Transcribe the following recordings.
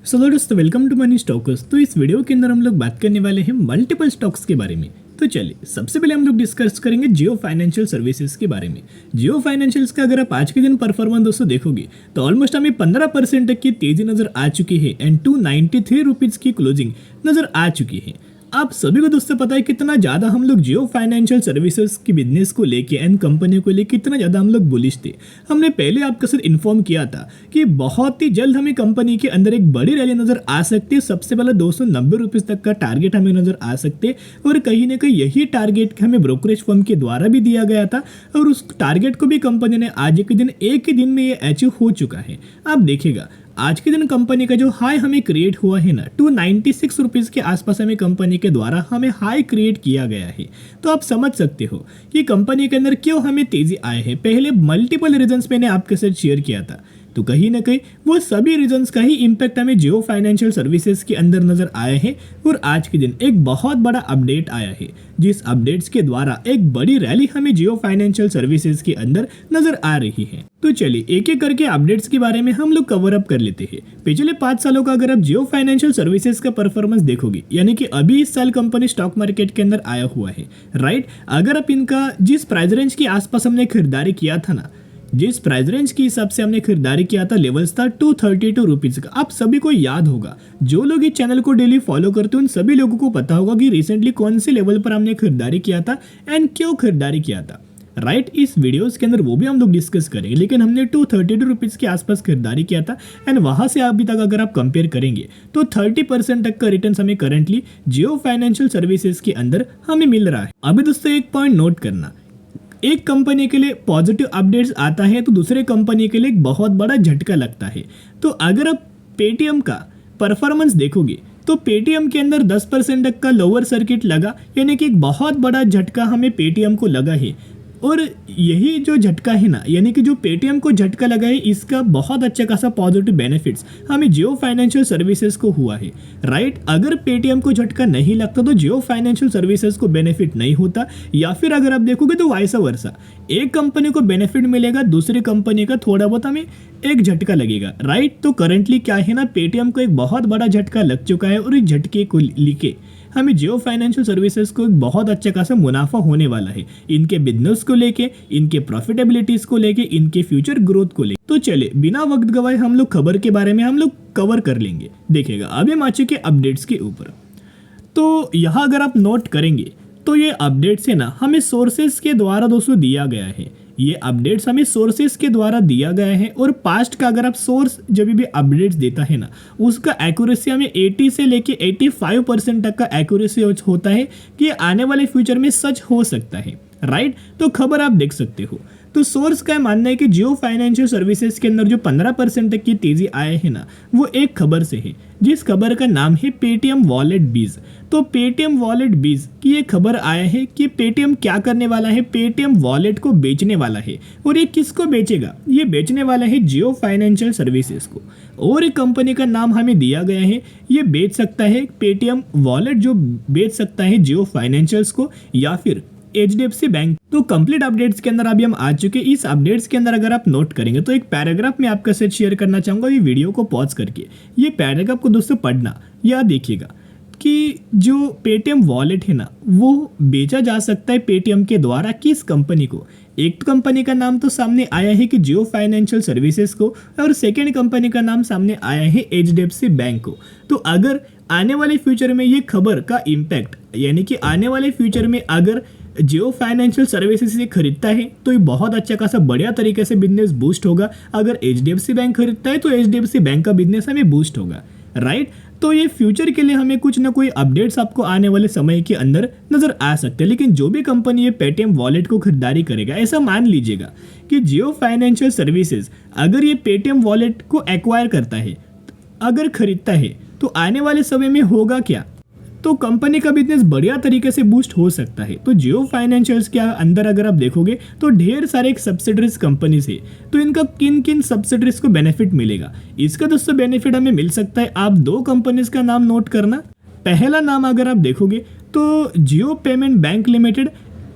सो दोस्तों welcome to money stocks. तो इस वीडियो के अंदर हम लोग बात करने वाले हैं मल्टीपल स्टॉक्स के बारे में। तो चलिए सबसे पहले हम लोग डिस्कस करेंगे जियो फाइनेंशियल सर्विसेज के बारे में। जियो फाइनेंशियल्स का अगर आप आज के दिन परफॉर्मेंस दोस्तों देखोगे तो ऑलमोस्ट हमें 15% तक की तेजी नजर आ चुकी है एंड 293 रुपीज की क्लोजिंग नजर आ चुकी है। आप सभी को दोस्तों पता है कितना ज़्यादा हम लोग जियो फाइनेंशियल सर्विसेज की बिजनेस को लेके एंड कंपनी को लेके कितना ज़्यादा हम लोग बुलिश थे। हमने पहले आपके साथ इन्फॉर्म किया था कि बहुत ही जल्द हमें कंपनी के अंदर एक बड़ी रैली नज़र आ सकती है। सबसे पहले 290 रुपीज़ तक का टारगेट हमें नज़र आ सकते और कहीं ना कहीं यही टारगेट हमें ब्रोकरेज फर्म के द्वारा भी दिया गया था और उस टारगेट को भी कंपनी ने आज के दिन एक ही दिन में ये अचीव हो चुका है। आप देखिएगा आज के दिन कंपनी का जो हाई हमें क्रिएट हुआ है ना 296 रुपीज़ के आसपास हमें कंपनी के द्वारा हमें हाई क्रिएट किया गया है। तो आप समझ सकते हो कि कंपनी के अंदर क्यों हमें तेजी आए हैं। पहले मल्टीपल रीजंस मैंने आपके साथ शेयर किया था, तो कहीं ना कहीं वो सभी रीजंस का ही इम्पैक्ट हमें जियो फाइनेंशियल सर्विसेज के अंदर नजर आए हैं और आज के दिन एक बहुत बड़ा अपडेट आया है जिस अपडेट्स के द्वारा एक बड़ी रैली हमें जियो फाइनेंशियल सर्विसेज के अंदर नजर आ रही है। तो चलिए एक एक करके अपडेट्स के बारे में हम लोग कवर अप कर लेते हैं। पिछले 5 सालों का अगर आप जियो फाइनेंशियल सर्विसेज का परफॉर्मेंस देखोगे, यानी कि अभी इस साल कंपनी स्टॉक मार्केट के अंदर आया हुआ है, राइट। अगर आप इनका जिस प्राइस रेंज के आसपास हमने खरीदारी किया था ना, जिस प्राइस रेंज के हिसाब से हमने खरीदारी किया था, लेवल्स था 232 रुपीज़ का। आप सभी को याद होगा, जो लोग इस चैनल को डेली फॉलो करते हैं उन सभी लोगों को पता होगा कि रिसेंटली कौन से लेवल पर हमने खरीदारी किया था एंड क्यों खरीदारी किया था, राइट। इस वीडियोस के अंदर वो भी हम लोग डिस्कस करेंगे, लेकिन हमने 232 रुपीज़ के आसपास खरीदारी किया था एंड वहाँ से अभी तक अगर आप कंपेयर करेंगे तो 30% तक का रिटर्न हमें करंटली जियो फाइनेंशियल सर्विसेज के अंदर हमें मिल रहा है। अभी दोस्तों एक पॉइंट नोट करना, एक कंपनी के लिए पॉजिटिव अपडेट्स आता है तो दूसरे कंपनी के लिए एक बहुत बड़ा झटका लगता है। तो अगर आप पेटीएम का परफॉर्मेंस देखोगे तो पेटीएम के अंदर 10% तक का लोअर सर्किट लगा, यानी कि एक बहुत बड़ा झटका हमें पेटीएम को लगा है। और यही जो झटका है ना, यानी कि जो पेटीएम को झटका लगा है, इसका बहुत अच्छा खासा पॉजिटिव बेनिफिट्स हमें जियो फाइनेंशियल सर्विसेज को हुआ है, राइट। अगर पेटीएम को झटका नहीं लगता तो जियो फाइनेंशियल सर्विसेज को बेनिफिट नहीं होता, या फिर अगर आप देखोगे तो वाइसा वर्सा, एक कंपनी को बेनिफिट मिलेगा, दूसरी कंपनी का थोड़ा बहुत हमें एक झटका लगेगा, राइट। तो करंटली क्या है ना, पेटीएम को एक बहुत बड़ा झटका लग चुका है और इस झटके को लेके हमें जियो फाइनेंशियल सर्विसेज को एक बहुत अच्छा खासा मुनाफा होने वाला है, इनके बिजनेस को लेके, इनके प्रॉफिटेबिलिटीज को लेके, इनके फ्यूचर ग्रोथ को लेके। तो चले बिना वक्त गवाए हम लोग खबर के बारे में हम लोग कवर कर लेंगे। देखिएगा अभी हम आ चुके अपडेट्स के ऊपर। तो यहाँ अगर आप नोट करेंगे तो ये अपडेट्स है ना हमें सोर्सेज के द्वारा दोस्तों दिया गया है। ये अपडेट्स हमें सोर्सेज के द्वारा दिया गया है और पास्ट का अगर आप सोर्स जब भी अपडेट्स देता है ना, उसका एक्यूरेसी हमें 80 से लेके 85% तक का एक्यूरेसी होता है कि आने वाले फ्यूचर में सच हो सकता है, राइट। तो खबर आप देख सकते हो। तो सोर्स का मानना है कि जियो फाइनेंशियल सर्विसेज के अंदर जो 15% तक की तेजी आए हैं ना, वो एक खबर से है, जिस खबर का नाम है पेटीएम वॉलेट बीज। तो पेटीएम वॉलेट बीज की ये खबर आया है कि पेटीएम क्या करने वाला है, पेटीएम वॉलेट को बेचने वाला है। और ये किसको बेचेगा, ये बेचने वाला है जियो फाइनेंशियल सर्विसेज को। और एक कंपनी का नाम हमें दिया गया है, ये बेच सकता है पेटीएम वॉलेट, जो बेच सकता है जियो फाइनेंशियल्स को या फिर HDFC बैंक। तो कंप्लीट अपडेट्स के अंदर अभी हम आ चुके। इस अपडेट्स के अंदर अगर आप नोट करेंगे तो एक पैराग्राफ में आपके साथ शेयर करना चाहूंगा, ये वीडियो को पॉज करके ये पैराग्राफ को दोस्तों पढ़ना या देखिएगा कि जो पेटीएम वॉलेट है ना, वो बेचा जा सकता है पेटीएम के द्वारा किस कंपनी को। एक कंपनी का नाम तो सामने आया है कि जियो फाइनेंशियल सर्विसेज को, और सेकेंड कंपनी का नाम सामने आया है HDFC बैंक को। तो अगर आने वाले फ्यूचर में ये खबर का इम्पैक्ट, यानी कि आने वाले फ्यूचर में अगर जियो फाइनेंशियल सर्विसेज से खरीदता है तो ये बहुत अच्छा खासा बढ़िया तरीके से बिजनेस बूस्ट होगा। अगर HDFC बैंक खरीदता है तो HDFC बैंक का बिजनेस हमें बूस्ट होगा, राइट। तो ये फ्यूचर के लिए हमें कुछ ना कोई अपडेट्स आपको आने वाले समय के अंदर नजर आ सकते हैं। लेकिन जो भी कंपनी ये पेटीएम वॉलेट को खरीदारी करेगा, ऐसा मान लीजिएगा कि जियो फाइनेंशियल सर्विसेज अगर ये पेटीएम वॉलेट को एक्वायर करता है, अगर खरीदता है, तो आने वाले समय में होगा क्या, तो कंपनी का बिजनेस बढ़िया तरीके से बूस्ट हो सकता है। तो जियो फाइनेंशियल्स के अंदर अगर आप देखोगे तो ढेर सारे एक सब्सिडरीज कंपनीज है, तो इनका किन किन सब्सिडरीज को बेनिफिट मिलेगा, इसका दोस्तों बेनिफिट हमें मिल सकता है। आप 2 कंपनीज का नाम नोट करना। पहला नाम अगर आप देखोगे तो जियो पेमेंट बैंक लिमिटेड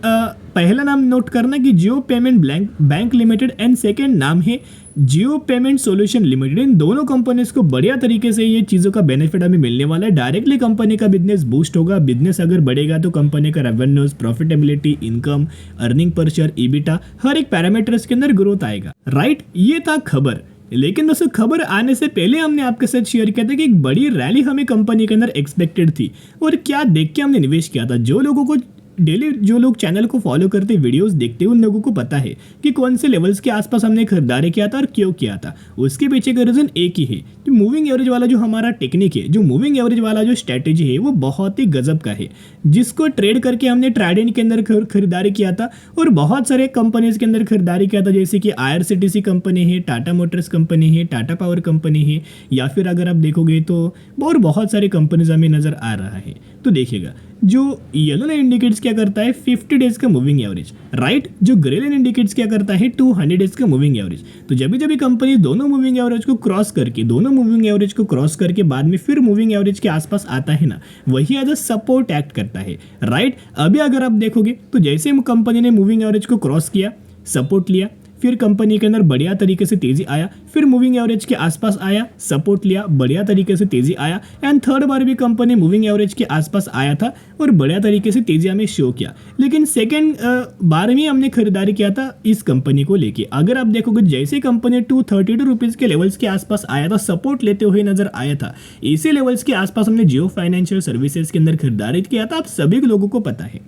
पहला नाम नोट करना कि Jio payment bank limited and second नाम है जियो पेमेंट सॉल्यूशन लिमिटेड। इन दोनों कंपनीज को बढ़िया तरीके से ये चीज़ों का बेनिफिट हमें मिलने वाला है। डायरेक्टली कंपनी का बिजनेस बूस्ट होगा। बिजनेस अगर बढ़ेगा तो कंपनी का revenues, profitability, income, earning per share, EBITDA, हर एक पैरामीटर्स के अंदर ग्रोथ आएगा। राइट, ये था खबर। लेकिन दोस्तों खबर आने से पहले हमने आपके साथ शेयर किया था कि एक बड़ी रैली हमें कंपनी के अंदर एक्सपेक्टेड थी और क्या देख के हमने निवेश किया था। जो लोगों को डेली, जो लोग चैनल को फॉलो करते, वीडियोस देखते हैं, उन लोगों को पता है कि कौन से लेवल्स के आसपास हमने खरीदारी किया था और क्यों किया था। उसके पीछे का रीजन एक ही है, जो मूविंग एवरेज वाला जो हमारा टेक्निक है, जो मूविंग एवरेज वाला जो स्ट्रेटेजी है, वो बहुत ही गजब का है, जिसको ट्रेड करके हमने ट्राइडेंट के अंदर खरीदारी किया था और बहुत सारे कंपनीज के अंदर खरीदारी किया था, जैसे कि IRCTC कंपनी है, टाटा मोटर्स कंपनी है, टाटा पावर कंपनी है, या फिर अगर आप देखोगे तो और बहुत सारी कंपनीज हमें नजर आ रहा है। तो देखिएगा, जो येलो लाइन इंडिकेट्स क्या करता है 50 डेज का मूविंग एवरेज, राइट। जो ग्रे लाइन इंडिकेट्स क्या करता है 200 डेज का मूविंग एवरेज। तो जब भी कंपनी दोनों मूविंग एवरेज को क्रॉस करके बाद में फिर मूविंग एवरेज के आसपास आता है ना, वही एज अ सपोर्ट एक्ट करता है, राइट। अभी अगर आप देखोगे तो जैसे कंपनी ने मूविंग एवरेज को क्रॉस किया, सपोर्ट लिया, फिर कंपनी के अंदर बढ़िया तरीके से तेजी आया, फिर मूविंग एवरेज के आसपास आया, सपोर्ट लिया, बढ़िया तरीके से तेजी आया, एंड थर्ड बार भी कंपनी मूविंग एवरेज के आसपास आया था और बढ़िया तरीके से तेजी हमें शो किया। लेकिन सेकेंड बार में हमने खरीदारी किया था इस कंपनी को लेके। अगर आप देखोगे जैसे कंपनी 232 रुपीज़ के लेवल्स के आसपास आया था, सपोर्ट लेते हुए नजर आया था, इसी लेवल्स के आसपास हमने जियो फाइनेंशियल सर्विसेज के अंदर खरीदारी किया था। आप सभी लोगों को पता है।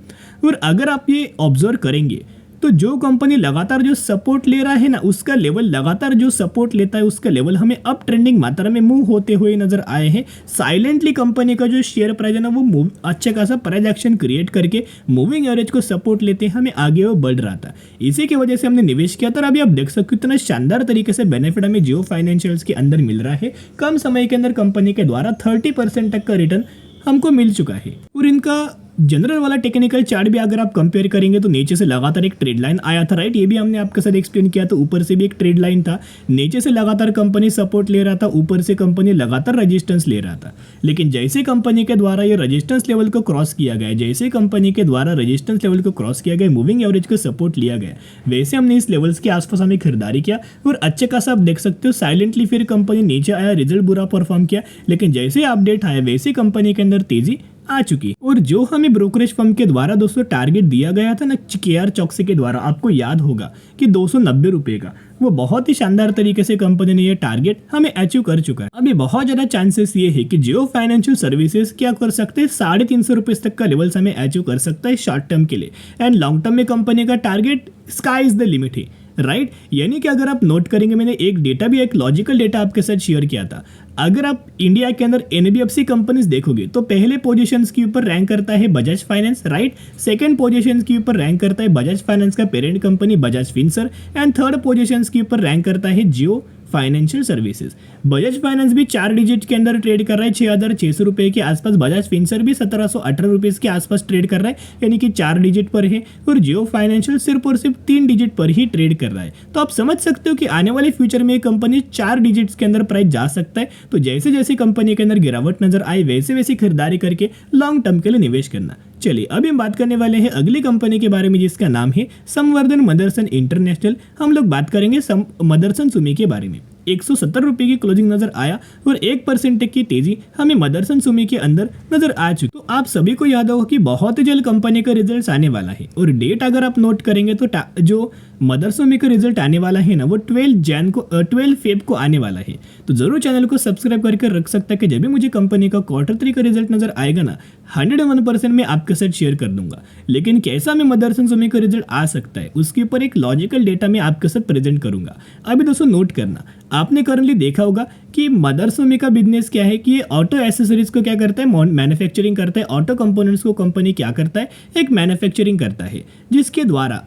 और अगर आप ये ऑब्जर्व करेंगे तो जो कंपनी लगातार जो सपोर्ट ले रहा है ना, उसका लेवल लगातार जो सपोर्ट लेता है उसका लेवल हमें अप ट्रेंडिंग मात्रा में मूव होते हुए नजर आए हैं। साइलेंटली कंपनी का जो शेयर प्राइस है ना, वो अच्छा खासा प्राइस एक्शन क्रिएट करके मूविंग एवरेज को सपोर्ट लेते हमें आगे वो बढ़ रहा था। इसी की वजह से हमने निवेश किया था और अभी आप देख सकते हो कितना शानदार तरीके से बेनिफिट हमें जियो फाइनेंशियल्स के अंदर मिल रहा है। कम समय के अंदर कंपनी के द्वारा 30% तक का रिटर्न हमको मिल चुका है। और इनका जनरल वाला टेक्निकल चार्ट भी अगर आप कंपेयर करेंगे तो नीचे से लगातार एक ट्रेड लाइन आया था, राइट। ये भी हमने आपके साथ एक्सप्लेन किया था। ऊपर से भी एक ट्रेड लाइन था, नीचे से लगातार कंपनी सपोर्ट ले रहा था, ऊपर से कंपनी लगातार रेजिस्टेंस ले रहा था। लेकिन जैसे कंपनी के द्वारा ये रेजिस्टेंस लेवल को क्रॉस किया गया, जैसे कंपनी के द्वारा रेजिस्टेंस लेवल को क्रॉस किया गया, मूविंग एवरेज को सपोर्ट लिया गया, वैसे हमने इस लेवल्स के आसपास हमें खरीदारी किया और अच्छे खासा आप देख सकते हो साइलेंटली फिर कंपनी नीचे आया, रिजल्ट बुरा परफॉर्म किया। लेकिन जैसे अपडेट आया वैसे कंपनी के अंदर तेजी आ चुकी। और जो हमें ब्रोकरेज फर्म के द्वारा दोस्तों टारगेट दिया गया था ना, KR चौकसी के द्वारा, आपको याद होगा कि 290 रुपए का, वो बहुत ही शानदार तरीके से कंपनी ने ये टारगेट हमें अचीव कर चुका है। अभी बहुत ज्यादा चांसेस ये है कि जियो फाइनेंशियल सर्विसेज क्या कर सकते हैं, 350 रुपए तक का लेवल्स हमें अचीव कर सकता है शॉर्ट टर्म के लिए। एंड लॉन्ग टर्म में कंपनी का target sky is the limit है, राइट। यानी कि अगर आप नोट करेंगे, मैंने एक डेटा भी, एक लॉजिकल डेटा आपके साथ शेयर किया था। अगर आप इंडिया के अंदर NBFC कंपनीज देखोगे तो पहले पोजीशंस के ऊपर रैंक करता है Bajaj finance, right. Second positions के ऊपर रैंक करता है बजाज फाइनेंस का parent company Bajaj Finserv, and third positions के ऊपर रैंक करता है Jio financial services. Bajaj finance भी 4 डिजिट के अंदर ट्रेड कर रहा है 6,600 रुपए के आसपास। बजाज फिनसर भी 1718 रुपीज के आसपास ट्रेड कर रहा है, यानी कि 4 डिजिट पर है। और जियो फाइनेंशियल सिर्फ और सिर्फ 3 डिजिट पर ही ट्रेड कर रहा है। तो आप समझ सकते हो कि आने वाले फ्यूचर में कंपनी 4 डिजिट्स के अंदर प्राइस जा सकता है। तो जैसे जैसे कंपनी के अंदर गिरावट नजर आए वैसे वैसे खरीदारी करके लॉन्ग टर्म के लिए निवेश करना। चलिए अभी हम बात करने वाले हैं अगली कंपनी के बारे में, जिसका नाम है संवर्धन मदरसन इंटरनेशनल। हम लोग बात करेंगे मदरसन सुमी के बारे में। 170 रुपए की क्लोजिंग नजर आया और 1% की तेजी हमें मदरसन सुमी के अंदर नजर आ चुकी। तो आप सभी को याद होगा कि बहुत ही जल्द कंपनी का रिजल्ट आने वाला है। और डेट अगर आप नोट करेंगे तो जो मदरसन सुमी का रिजल्ट आने वाला है ना, वो 12 फेब को आने वाला है। तो जरूर चैनल को सब्सक्राइब करके रख सकता है कि जब भी मुझे कंपनी का Q3 का रिजल्ट नजर आएगा ना, 101% मैं आपके साथ शेयर कर दूंगा। लेकिन कैसा में मदरसन सुमी का रिजल्ट आ सकता है, उसके ऊपर एक लॉजिकल डेटा मैं आपके साथ प्रेजेंट करूंगा। अभी दोस्तों नोट करना, आपने करंटली देखा होगा कि मदरसन सुमी का बिजनेस क्या है, कि ये ऑटो एसेसरीज को क्या करता है, मैन्युफैक्चरिंग करता है। ऑटो कंपोनेंट्स को कंपनी क्या करता है, एक मैन्युफैक्चरिंग करता है, जिसके द्वारा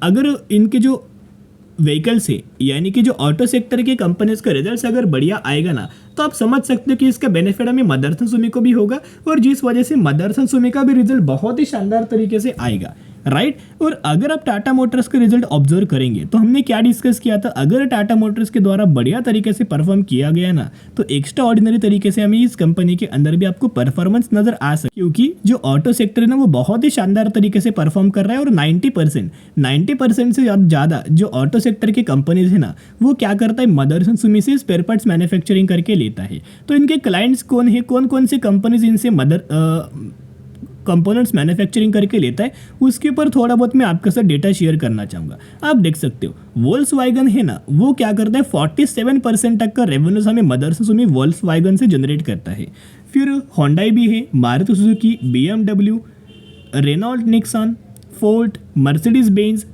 अगर इनके जो व्हीकल्स है, यानी कि जो ऑटो सेक्टर के कंपनीज का रिजल्ट अगर बढ़िया आएगा ना, तो आप समझ सकते हो कि इसका बेनिफिट हमें मदरसन सुमी को भी होगा और जिस वजह से मदरसन सुमी का भी रिजल्ट बहुत ही शानदार तरीके से आएगा, राइट। और अगर आप टाटा मोटर्स का रिजल्ट ऑब्जर्व करेंगे तो हमने क्या डिस्कस किया था, अगर टाटा मोटर्स के द्वारा बढ़िया तरीके से परफॉर्म किया गया ना तो एक्स्ट्रा ऑर्डिनरी तरीके से हमें इस कंपनी के अंदर भी आपको परफॉर्मेंस नजर आ सके, क्योंकि जो ऑटो सेक्टर है ना वो बहुत ही शानदार तरीके से परफॉर्म कर रहा है। और 90% से ज़्यादा जो ऑटो सेक्टर की कंपनीज है ना वो क्या करता है, मदरसन सुमी से स्पेयर पार्ट्स मैन्युफैक्चरिंग करके लेता है। तो इनके क्लाइंट्स कौन है, कौन कौन से कंपनीज इनसे कंपोनेंट्स मैन्युफैक्चरिंग करके लेता है, उसके ऊपर थोड़ा बहुत मैं आपके साथ डेटा शेयर करना चाहूँगा। आप देख सकते हो वोल्क्सवैगन है ना वो क्या करता है, 47% तक का रेवेन्यूज हमें मदरसन सुमी वोल्क्सवैगन से जनरेट करता है। फिर होंडाई भी है, Maruti Suzuki, BMW, Renault Nissan, Ford, Mercedes Benz,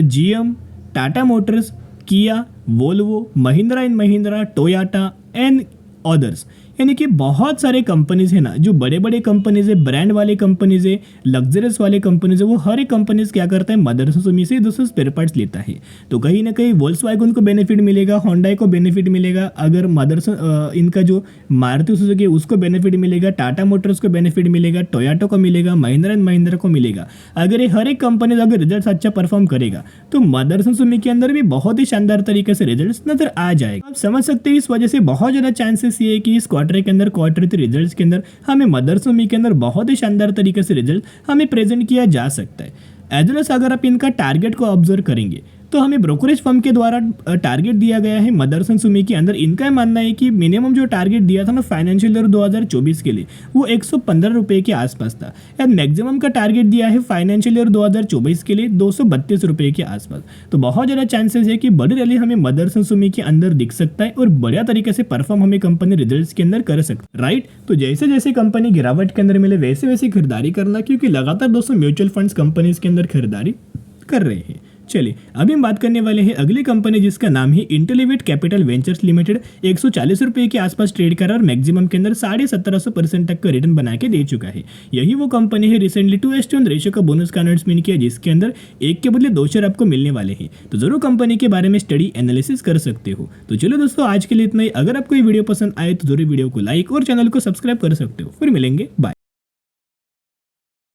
GM, Tata motors, Kia, Volvo, Mahindra and Mahindra, Toyota and others. यानी कि बहुत सारे कंपनीज है ना, जो बड़े बड़े कंपनीज है, ब्रांड वाले कंपनीज है, लग्जरियस वाले कंपनीज है, वो हर एक कंपनीज क्या करता है, मदरसन सुमी से दोस्तों स्पेयर पार्ट्स लेता है। तो कहीं ना कहीं वोल्क्सवैगन को बेनिफिट मिलेगा, होंडाई को बेनिफिट मिलेगा, अगर मदरसन इनका जो मारुति सुजुकी है उसको बेनिफिट मिलेगा, टाटा मोटर्स को बेनिफिट मिलेगा, टोयोटा को मिलेगा, महिंद्रा एंड महिंद्रा को मिलेगा। अगर ये हर एक कंपनी अगर रिजल्ट अच्छा परफॉर्म करेगा तो मदरसन सुमी के अंदर भी बहुत ही शानदार तरीके से रिजल्ट नजर आ जाएगा। आप समझ सकते हैं इस वजह से बहुत ज़्यादा चांसेस ये है कि इस क्वार्टर के अंदर, क्वार्टर 3 रिजल्ट्स के अंदर हमें मदरसन सुमी के अंदर बहुत ही शानदार तरीके से रिजल्ट हमें प्रेजेंट किया जा सकता है। एज वेल एज अगर आप इनका टारगेट को ऑब्जर्व करेंगे तो हमें ब्रोकरेज फर्म के द्वारा टारगेट दिया गया है मदरसन सुमी के अंदर। इनका मानना है कि मिनिमम जो टारगेट दिया था ना फाइनेंशियल ईयर 2024 के लिए वो 115 रुपये के आसपास था, एंड मैक्सिमम का टारगेट दिया है फाइनेंशियल ईयर 2024 के लिए 232 रुपये के आसपास। तो बहुत ज़्यादा चांसेस है कि बड़ी रैली हमें मदरसन सुमी के अंदर दिख सकता है और बढ़िया तरीके से परफॉर्म हमें कंपनी रिजल्ट्स के अंदर कर सकती है, राइट। तो जैसे जैसे कंपनी गिरावट के अंदर मिले वैसे वैसे खरीदारी करना, क्योंकि लगातार दोस्तों म्यूचुअल फंड्स कंपनीज के अंदर खरीदारी कर रहे हैं। चलिए अभी हम बात करने वाले हैं अगली कंपनी जिसका नाम है इंटेलिवेट कैपिटल वेंचर्स लिमिटेड। 140 रुपये के आसपास ट्रेड कर रहा है और मैक्सिमम के अंदर 1750% तक का रिटर्न बना के दे चुका है। यही वो कंपनी है रिसेंटली 2:1 रेशियो का बोनस का अनाउंसमेंट किया, जिसके अंदर एक के बदले 2 शेयर आपको मिलने वाले हैं। तो जरूर कंपनी के बारे में स्टडी एनालिसिस कर सकते हो। तो चलो दोस्तों आज के लिए इतना ही। अगर आपको ये वीडियो पसंद आए तो जरूर वीडियो को लाइक और चैनल को सब्सक्राइब कर सकते हो। फिर मिलेंगे, बाय।